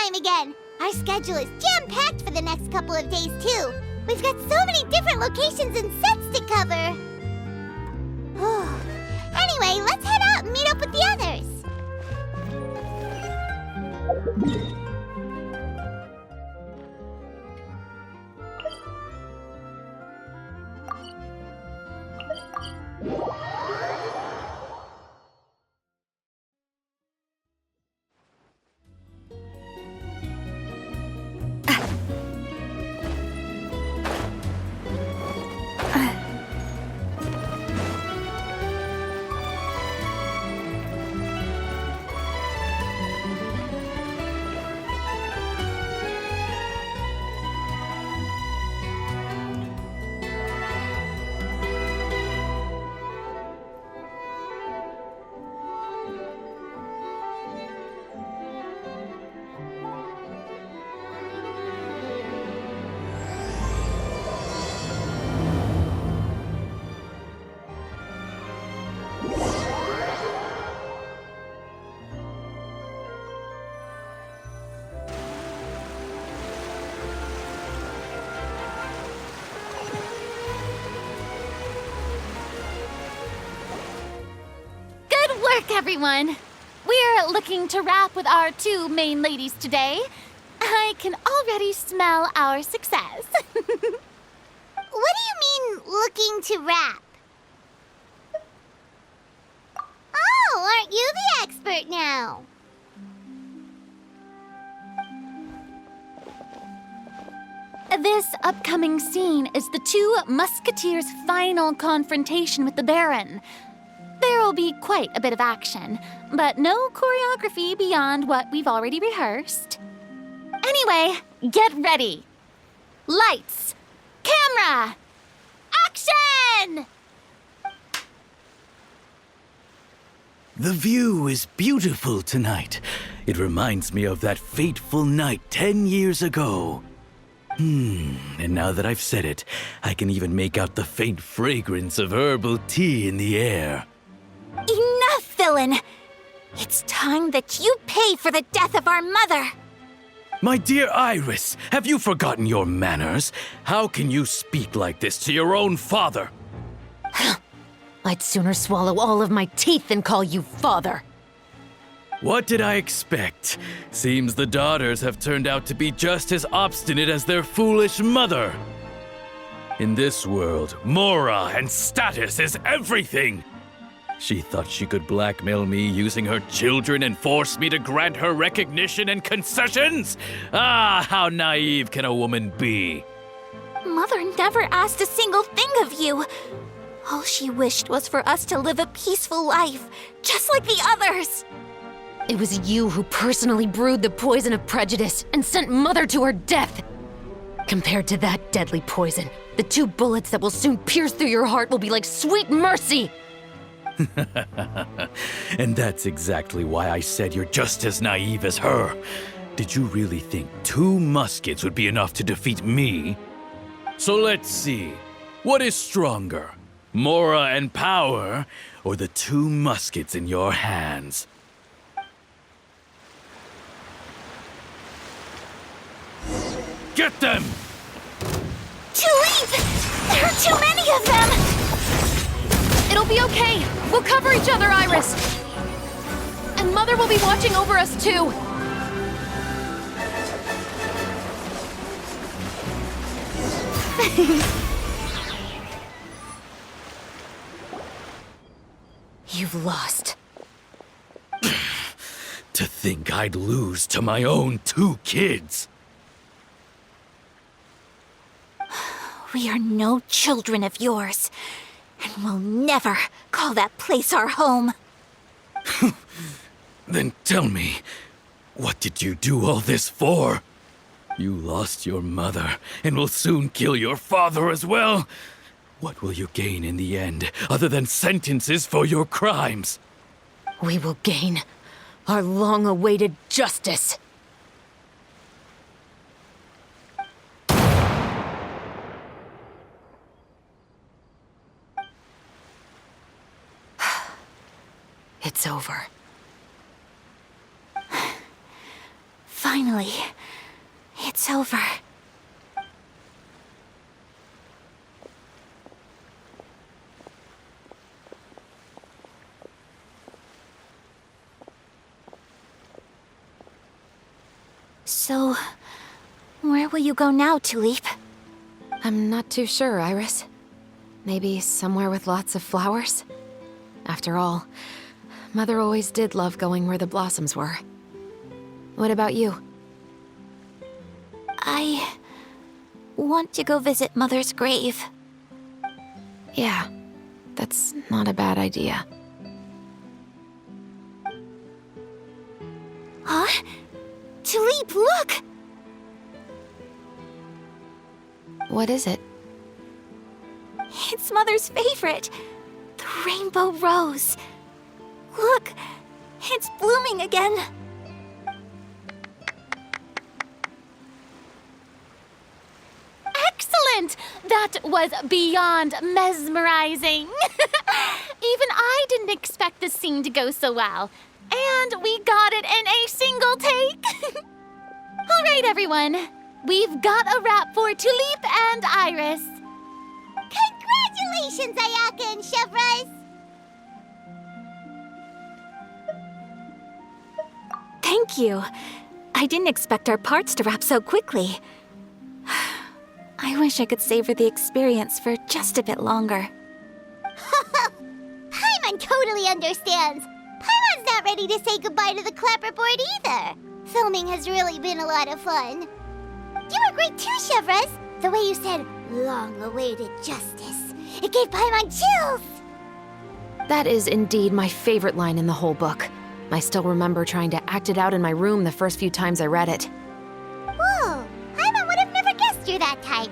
time again! Our schedule is jam-packed for the next couple of days, too. We've got so many different locations and sets to cover. Anyway, let's head out and meet up with the others. Everyone, we're looking to wrap with our two main ladies today. I can already smell our success. What do you mean, looking to wrap? Oh, aren't you the expert now? This upcoming scene is the two musketeers' final confrontation with the Baron. There will be quite a bit of action, but no choreography beyond what we've already rehearsed. Anyway, get ready. Lights, camera, action! The view is beautiful tonight. It reminds me of that fateful night 10 years ago. And now that I've said it, I can even make out the faint fragrance of herbal tea in the air. Enough, villain! It's time that you pay for the death of our mother! My dear Iris, have you forgotten your manners? How can you speak like this to your own father? I'd sooner swallow all of my teeth than call you father. What did I expect? Seems the daughters have turned out to be just as obstinate as their foolish mother. In this world, Mora and status is everything! She thought she could blackmail me using her children and force me to grant her recognition and concessions? Ah, how naive can a woman be? Mother never asked a single thing of you. All she wished was for us to live a peaceful life, just like the others. It was you who personally brewed the poison of prejudice and sent Mother to her death. Compared to that deadly poison, the 2 bullets that will soon pierce through your heart will be like sweet mercy. And that's exactly why I said you're just as naive as her. Did you really think 2 muskets would be enough to defeat me? So let's see. What is stronger? Mora and power, or the 2 muskets in your hands? Get them! To leave! There are too many of them! It'll be okay. We'll cover each other, Iris. And Mother will be watching over us, too. You've lost. To think I'd lose to my own 2 kids. We are no children of yours, and we'll never call that place our home. Then tell me, what did you do all this for? You lost your mother, and will soon kill your father as well. What will you gain in the end, other than sentences for your crimes? We will gain our long-awaited justice. It's over. Finally, it's over. So, where will you go now, Tulip? I'm not too sure, Iris. Maybe somewhere with lots of flowers? After all, Mother always did love going where the blossoms were. What about you? I want to go visit Mother's grave. Yeah, that's not a bad idea. Huh? Tulip, look! What is it? It's Mother's favorite, the rainbow rose. Look, it's blooming again. Excellent! That was beyond mesmerizing. Even I didn't expect this scene to go so well. And we got it in a single take. All right, everyone. We've got a wrap for Tulip and Iris. Congratulations, Ayaka and Chevres! Thank you. I didn't expect our parts to wrap so quickly. I wish I could savor the experience for just a bit longer. Paimon totally understands. Paimon's not ready to say goodbye to the clapperboard either. Filming has really been a lot of fun. You were great too, Chevres. The way you said, long-awaited justice. It gave Paimon chills. That is indeed my favorite line in the whole book. I still remember trying to act it out in my room the first few times I read it. Whoa, Paimon would have never guessed you're that type.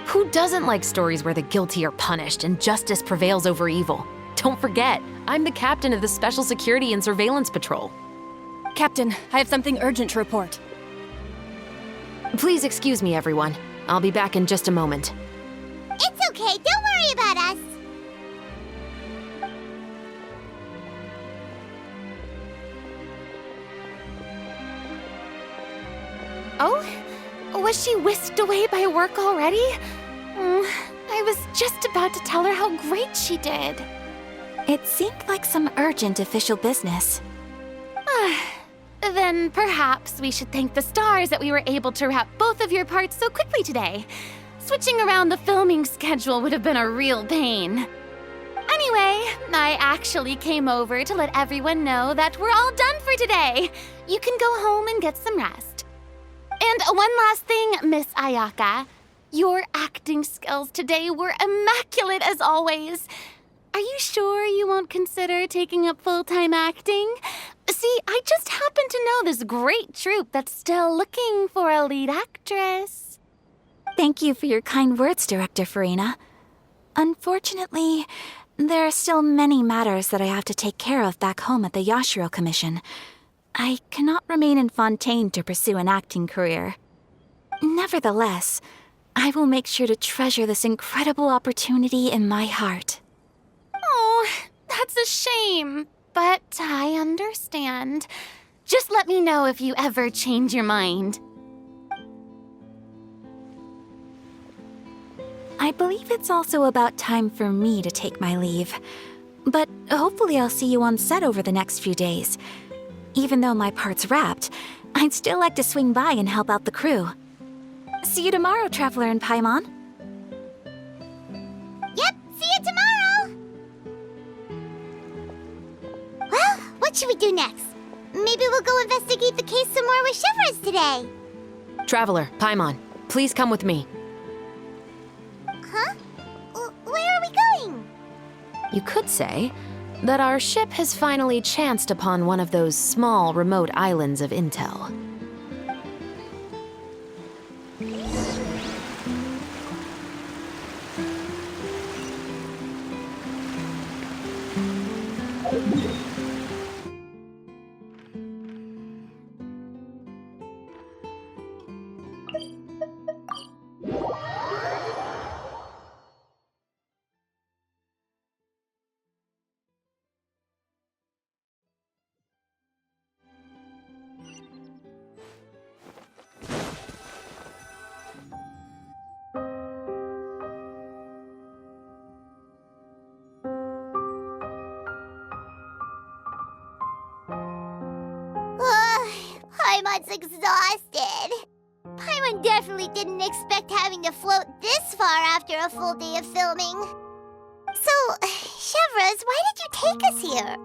Who doesn't like stories where the guilty are punished and justice prevails over evil? Don't forget, I'm the captain of the Special Security and Surveillance Patrol. Captain, I have something urgent to report. Please excuse me, everyone. I'll be back in just a moment. It's okay, don't worry about us. Oh? Was she whisked away by work already? I was just about to tell her how great she did. It seemed like some urgent official business. Then perhaps we should thank the stars that we were able to wrap both of your parts so quickly today. Switching around the filming schedule would have been a real pain. Anyway, I actually came over to let everyone know that we're all done for today. You can go home and get some rest. And one last thing, Miss Ayaka. Your acting skills today were immaculate as always. Are you sure you won't consider taking up full-time acting? See, I just happen to know this great troupe that's still looking for a lead actress. Thank you for your kind words, Director Farina. Unfortunately, there are still many matters that I have to take care of back home at the Yashiro Commission. I cannot remain in Fontaine to pursue an acting career. Nevertheless, I will make sure to treasure this incredible opportunity in my heart. Oh, that's a shame, but I understand. Just let me know if you ever change your mind. I believe it's also about time for me to take my leave. But hopefully I'll see you on set over the next few days. Even though my part's wrapped, I'd still like to swing by and help out the crew. See you tomorrow, Traveler and Paimon. Yep, see you tomorrow. Well, what should we do next? Maybe we'll go investigate the case some more with Chevres today. Traveler, Paimon, please come with me. Huh? Where are we going? You could say that our ship has finally chanced upon one of those small, remote islands of intel. Paimon's exhausted. Paimon definitely didn't expect having to float this far after a full day of filming. So, Chevres, why did you take us here?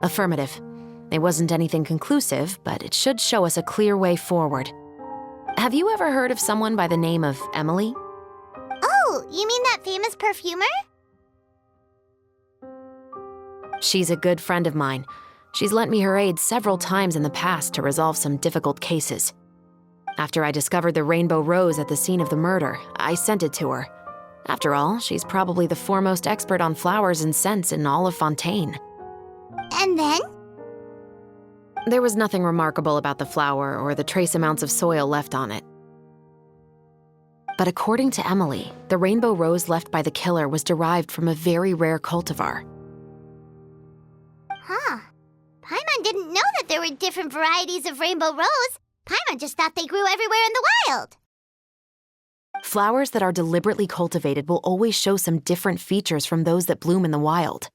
Affirmative. It wasn't anything conclusive, but it should show us a clear way forward. Have you ever heard of someone by the name of Emily? Oh, you mean that famous perfumer? She's a good friend of mine. She's lent me her aid several times in the past to resolve some difficult cases. After I discovered the rainbow rose at the scene of the murder, I sent it to her. After all, she's probably the foremost expert on flowers and scents in all of Fontaine. And then? There was nothing remarkable about the flower or the trace amounts of soil left on it. But according to Emily, the rainbow rose left by the killer was derived from a very rare cultivar. Huh. Paimon didn't know that there were different varieties of rainbow rose. Paimon just thought they grew everywhere in the wild. Flowers that are deliberately cultivated will always show some different features from those that bloom in the wild.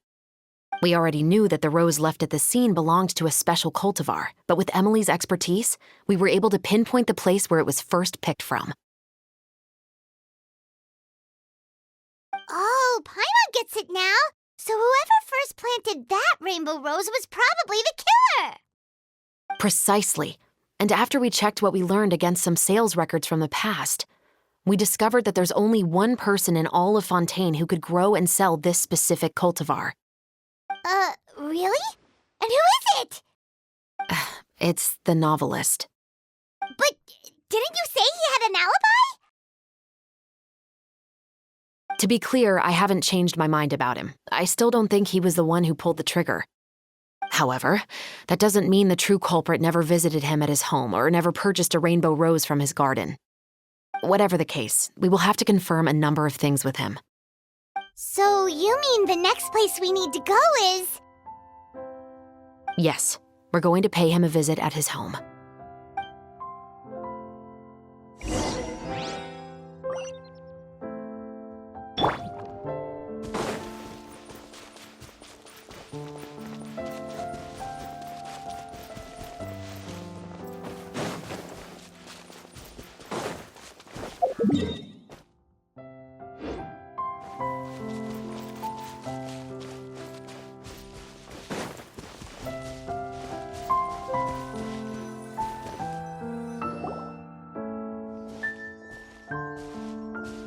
We already knew that the rose left at the scene belonged to a special cultivar, but with Emily's expertise, we were able to pinpoint the place where it was first picked from. Oh, Paimon gets it now. So whoever first planted that rainbow rose was probably the killer. Precisely. And after we checked what we learned against some sales records from the past, we discovered that there's only one person in all of Fontaine who could grow and sell this specific cultivar. Really? And who is it? It's the novelist. But didn't you say he had an alibi? To be clear, I haven't changed my mind about him. I still don't think he was the one who pulled the trigger. However, that doesn't mean the true culprit never visited him at his home or never purchased a rainbow rose from his garden. Whatever the case, we will have to confirm a number of things with him. So you mean the next place we need to go is... Yes, we're going to pay him a visit at his home.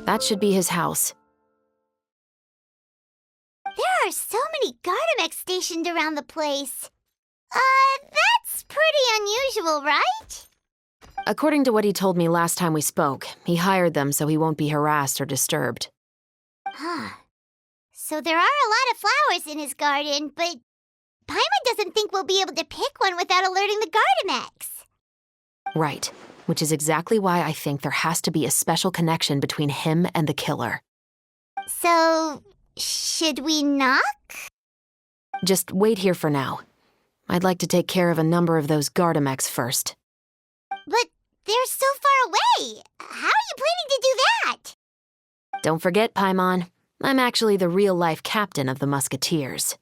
That should be his house. There are so many Gardamex stationed around the place. That's pretty unusual, right? According to what he told me last time we spoke, he hired them so he won't be harassed or disturbed. Huh. So there are a lot of flowers in his garden, but Paimon doesn't think we'll be able to pick one without alerting the Gardamex. Right, which is exactly why I think there has to be a special connection between him and the killer. So, should we knock? Just wait here for now. I'd like to take care of a number of those Gardamex first. But they're so far away. How are you planning to do that? Don't forget, Paimon, I'm actually the real-life captain of the Musketeers.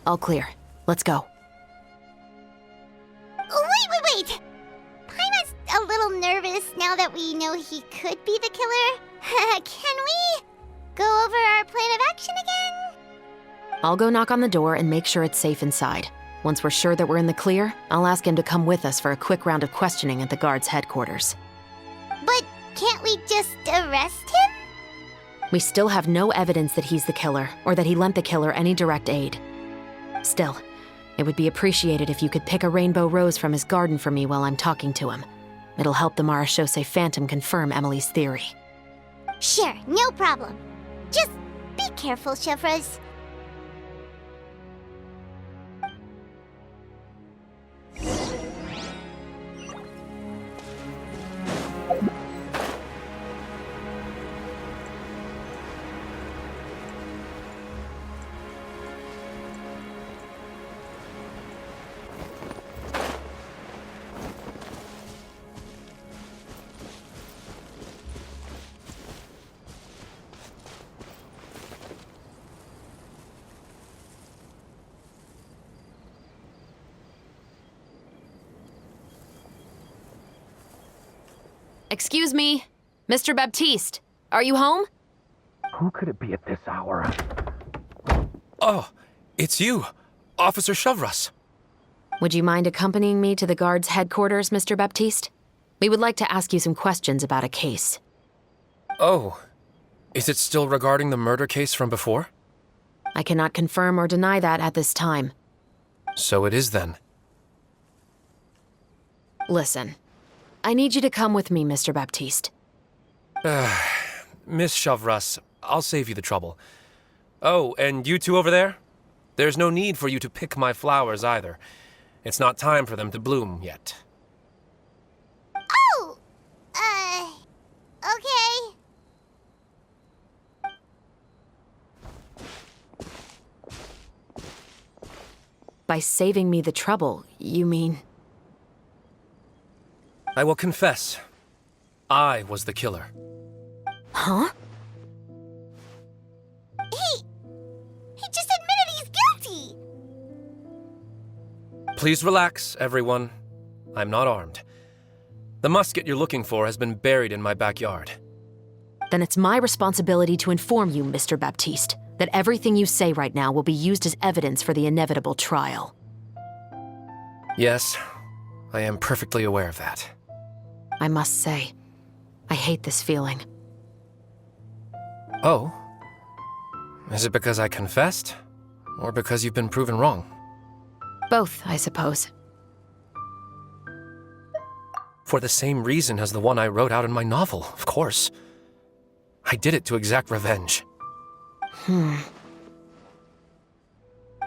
All clear. Let's go. Wait! Paimon's a little nervous now that we know he could be the killer. Can we go over our plan of action again? I'll go knock on the door and make sure it's safe inside. Once we're sure that we're in the clear, I'll ask him to come with us for a quick round of questioning at the guard's headquarters. But can't we just arrest him? We still have no evidence that he's the killer, or that he lent the killer any direct aid. Still, it would be appreciated if you could pick a rainbow rose from his garden for me while I'm talking to him. It'll help the Marachose Phantom confirm Emily's theory. Sure, no problem. Just be careful, Chevres. Excuse me, Mr. Baptiste, are you home? Who could it be at this hour? Oh, it's you, Officer Chevres. Would you mind accompanying me to the guard's headquarters, Mr. Baptiste? We would like to ask you some questions about a case. Oh, is it still regarding the murder case from before? I cannot confirm or deny that at this time. So it is then. Listen, I need you to come with me, Mr. Baptiste. Miss Chevres, I'll save you the trouble. Oh, and you two over there? There's no need for you to pick my flowers either. It's not time for them to bloom yet. Oh! Okay. By saving me the trouble, you mean... I will confess, I was the killer. Huh? He just admitted he's guilty! Please relax, everyone. I'm not armed. The musket you're looking for has been buried in my backyard. Then it's my responsibility to inform you, Mr. Baptiste, that everything you say right now will be used as evidence for the inevitable trial. Yes, I am perfectly aware of that. I must say, I hate this feeling. Oh? Is it because I confessed? Or because you've been proven wrong? Both, I suppose. For the same reason as the one I wrote out in my novel, of course. I did it to exact revenge.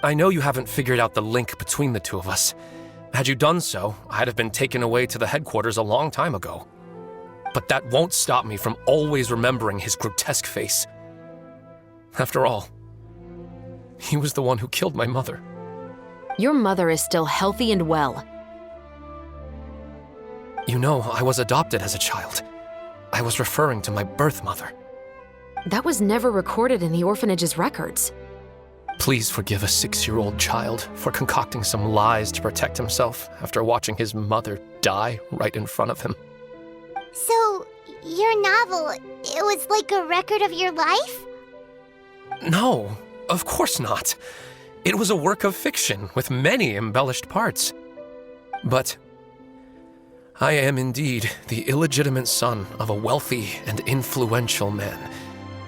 I know you haven't figured out the link between the two of us. Had you done so, I'd have been taken away to the headquarters a long time ago. But that won't stop me from always remembering his grotesque face. After all, he was the one who killed my mother. Your mother is still healthy and well. You know, I was adopted as a child. I was referring to my birth mother. That was never recorded in the orphanage's records. Please forgive a 6-year-old child for concocting some lies to protect himself after watching his mother die right in front of him. So, your novel, it was like a record of your life? No, of course not. It was a work of fiction with many embellished parts. But I am indeed the illegitimate son of a wealthy and influential man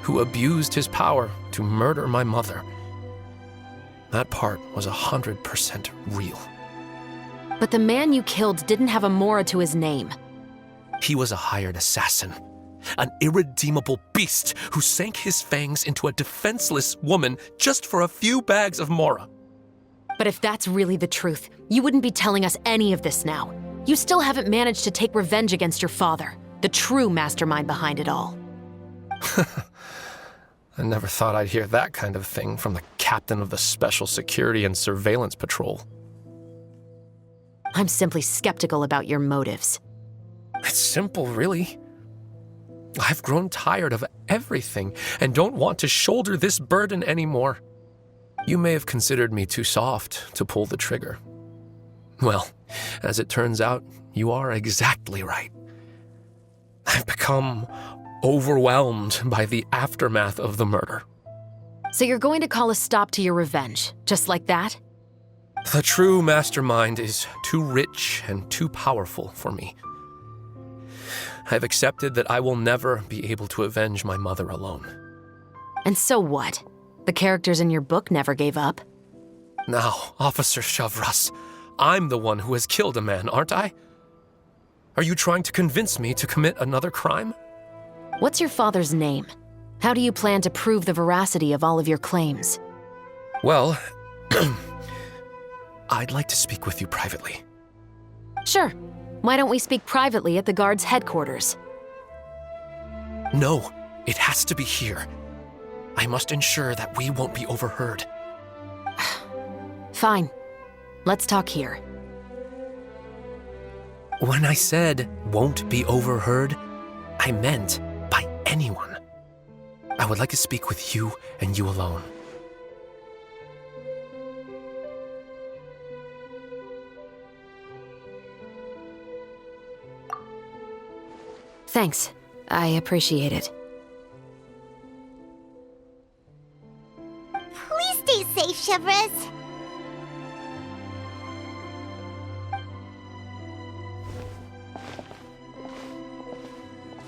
who abused his power to murder my mother. That part was 100% real. But the man you killed didn't have a Mora to his name. He was a hired assassin, an irredeemable beast who sank his fangs into a defenseless woman just for a few bags of Mora. But if that's really the truth, you wouldn't be telling us any of this now. You still haven't managed to take revenge against your father, the true mastermind behind it all. I never thought I'd hear that kind of thing from the captain of the Special Security and Surveillance Patrol. I'm simply skeptical about your motives. It's simple, really. I've grown tired of everything and don't want to shoulder this burden anymore. You may have considered me too soft to pull the trigger. Well, as it turns out, you are exactly right. I've become overwhelmed by the aftermath of the murder. So you're going to call a stop to your revenge, just like that? The true mastermind is too rich and too powerful for me. I've accepted that I will never be able to avenge my mother alone. And so what? The characters in your book never gave up. Now, Officer Shavras, I'm the one who has killed a man, aren't I? Are you trying to convince me to commit another crime? What's your father's name? How do you plan to prove the veracity of all of your claims? Well, I'd like to speak with you privately. Sure. Why don't we speak privately at the guard's headquarters? No, it has to be here. I must ensure that we won't be overheard. Fine. Let's talk here. When I said won't be overheard, I meant by anyone. I would like to speak with you and you alone. Thanks. I appreciate it. Please stay safe, Shavras.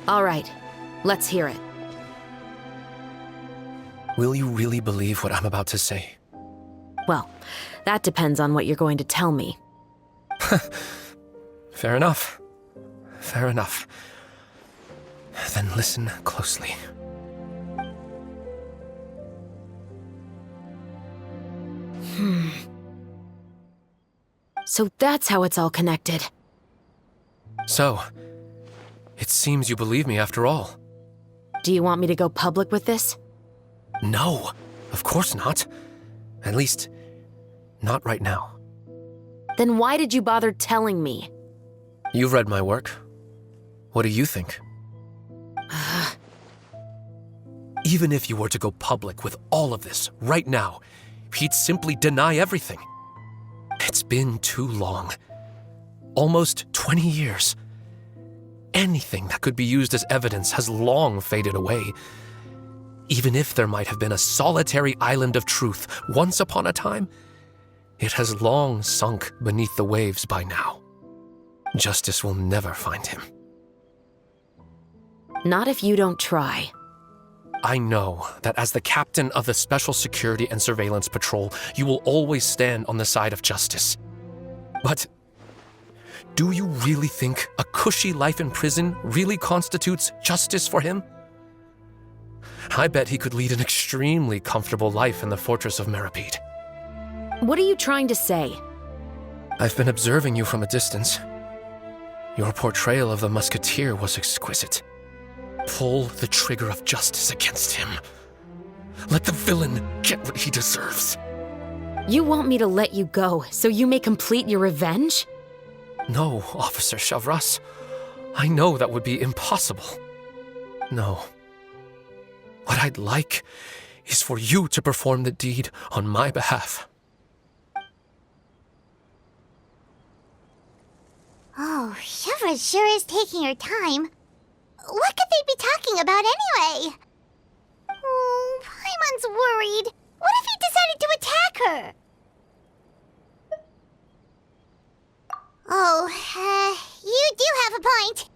All right. Let's hear it. Will you really believe what I'm about to say? Well, that depends on what you're going to tell me. Fair enough. Fair enough. Then listen closely. So that's how it's all connected. So, it seems you believe me after all. Do you want me to go public with this? No, of course not. At least, not right now. Then why did you bother telling me? You've read my work. What do you think? Even if you were to go public with all of this right now, he'd simply deny everything. It's been too long. Almost 20 years. Anything that could be used as evidence has long faded away. Even if there might have been a solitary island of truth once upon a time, it has long sunk beneath the waves by now. Justice will never find him. Not if you don't try. I know that as the captain of the Special Security and Surveillance Patrol, you will always stand on the side of justice. But do you really think a cushy life in prison really constitutes justice for him? I bet he could lead an extremely comfortable life in the fortress of Meripede. What are you trying to say? I've been observing you from a distance. Your portrayal of the musketeer was exquisite. Pull the trigger of justice against him. Let the villain get what he deserves. You want me to let you go so you may complete your revenge? No, Officer Shavras. I know that would be impossible. No. What I'd like is for you to perform the deed on my behalf. Oh, Shavras sure is taking her time. What could they be talking about anyway? Oh, Paimon's worried. What if he decided to attack her? Oh, you do have a point.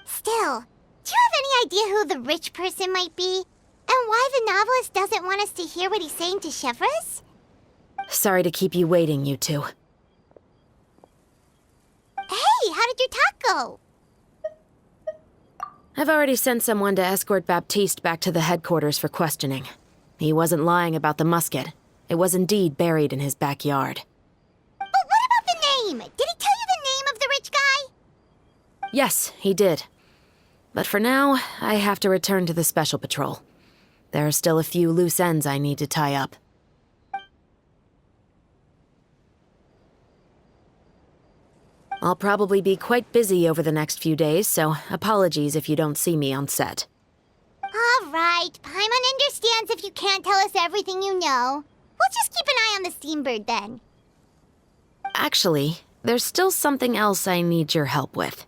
Still, do you have any idea who the rich person might be? And why the novelist doesn't want us to hear what he's saying to Shavras? Sorry to keep you waiting, you two. Hey, how did your talk go? I've already sent someone to escort Baptiste back to the headquarters for questioning. He wasn't lying about the musket. It was indeed buried in his backyard. But what about the name? Did he tell you the name of the rich guy? Yes, he did. But for now, I have to return to the Special Patrol. There are still a few loose ends I need to tie up. I'll probably be quite busy over the next few days, so apologies if you don't see me on set. All right, Paimon understands if you can't tell us everything you know. We'll just keep an eye on the Steambird then. Actually, there's still something else I need your help with.